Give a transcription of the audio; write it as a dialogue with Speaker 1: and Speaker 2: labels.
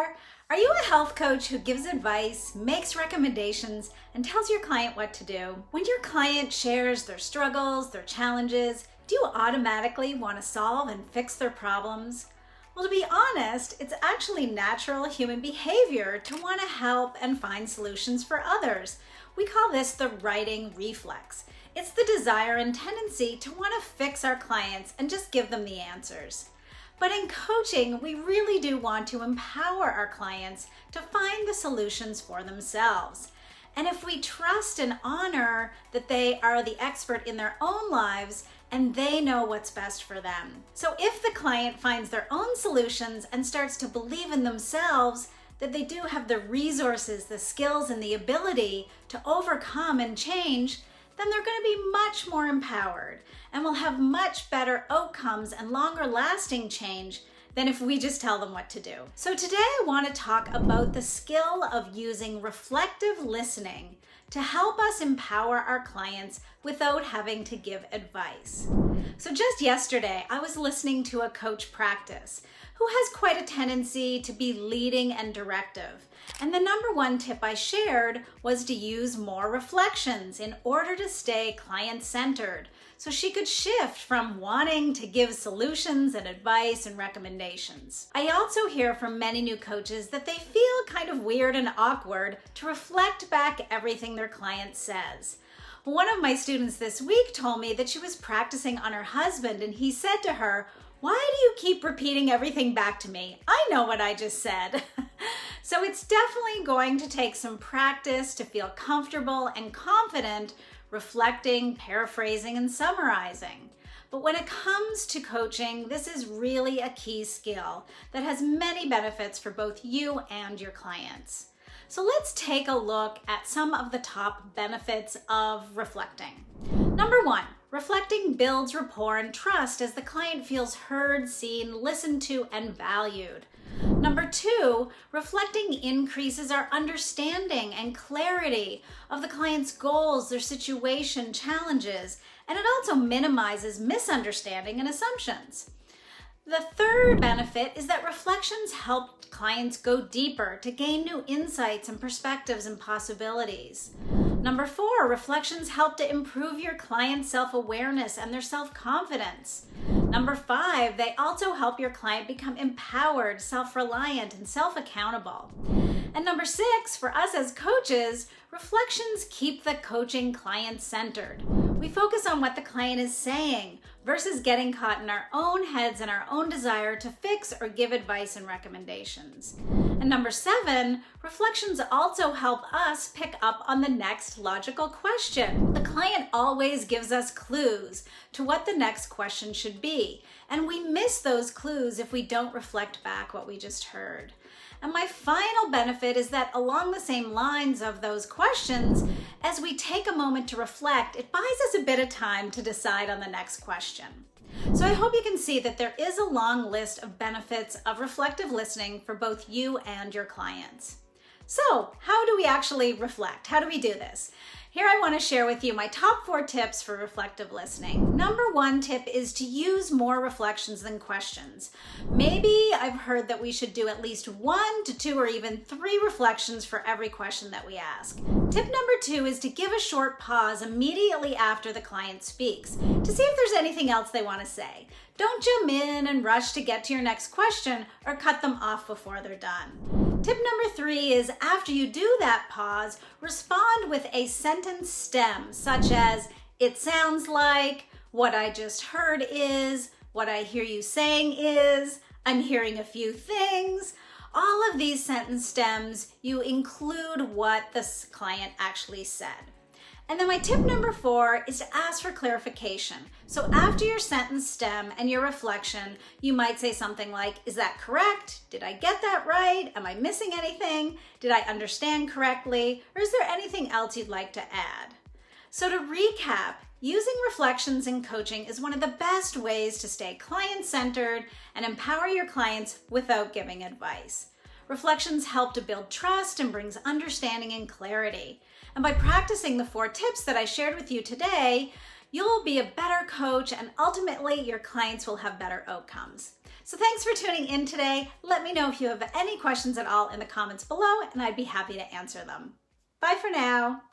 Speaker 1: there. Are you a health coach who gives advice, makes recommendations, and tells your client what to do? When your client shares their struggles, their challenges, do you automatically want to solve and fix their problems? Well, to be honest, it's actually natural human behavior to want to help and find solutions for others. We call this the righting reflex. It's the desire and tendency to want to fix our clients and just give them the answers. But in coaching, we really do want to empower our clients to find the solutions for themselves. And if we trust and honor that they are the expert in their own lives and they know what's best for them. So if the client finds their own solutions and starts to believe in themselves, that they do have the resources, the skills, and the ability to overcome and change, then they're going to be much more empowered and will have much better outcomes and longer lasting change than if we just tell them what to do. So today I want to talk about the skill of using reflective listening to help us empower our clients without having to give advice. So just yesterday, I was listening to a coach practice who has quite a tendency to be leading and directive. And the number one tip I shared was to use more reflections in order to stay client-centered, so she could shift from wanting to give solutions and advice and recommendations. I also hear from many new coaches that they feel kind of weird and awkward to reflect back everything their client says. One of my students this week told me that she was practicing on her husband and he said to her, "Why do you keep repeating everything back to me? I know what I just said." So it's definitely going to take some practice to feel comfortable and confident reflecting, paraphrasing, and summarizing. But when it comes to coaching, this is really a key skill that has many benefits for both you and your clients. So let's take a look at some of the top benefits of reflecting. Number one, reflecting builds rapport and trust as the client feels heard, seen, listened to, and valued. Number two, reflecting increases our understanding and clarity of the client's goals, their situation, challenges, and it also minimizes misunderstanding and assumptions. The third benefit is that reflections help clients go deeper to gain new insights and perspectives and possibilities. Number four, reflections help to improve your client's self-awareness and their self-confidence. Number five, they also help your client become empowered, self-reliant, and self-accountable. And number six, for us as coaches, reflections keep the coaching client-centered. We focus on what the client is saying versus getting caught in our own heads and our own desire to fix or give advice and recommendations. And number seven, reflections also help us pick up on the next logical question. The client always gives us clues to what the next question should be, and we miss those clues if we don't reflect back what we just heard. And my final benefit is that along the same lines of those questions, as we take a moment to reflect, it buys us a bit of time to decide on the next question. So I hope you can see that there is a long list of benefits of reflective listening for both you and your clients. So how do we actually reflect? How do we do this? Here I want to share with you my top 4 tips for reflective listening. Number 1 tip is to use more reflections than questions. Maybe I've heard that we should do at least 1 to 2 or even 3 reflections for every question that we ask. Tip number 2 is to give a short pause immediately after the client speaks to see if there's anything else they want to say. Don't jump in and rush to get to your next question or cut them off before they're done. Tip number 3 is after you do that pause, respond with a sentence stem, such as, "It sounds like," "What I just heard is," "What I hear you saying is," "I'm hearing a few things." All of these sentence stems, you include what the client actually said. And then my tip number 4 is to ask for clarification. So after your sentence stem and your reflection, you might say something like, "Is that correct? Did I get that right? Am I missing anything? Did I understand correctly? Or is there anything else you'd like to add?" So to recap, using reflections in coaching is one of the best ways to stay client-centered and empower your clients without giving advice. Reflections help to build trust and brings understanding and clarity. And by practicing the 4 tips that I shared with you today, you'll be a better coach, and ultimately your clients will have better outcomes. So thanks for tuning in today. Let me know if you have any questions at all in the comments below, and I'd be happy to answer them. Bye for now.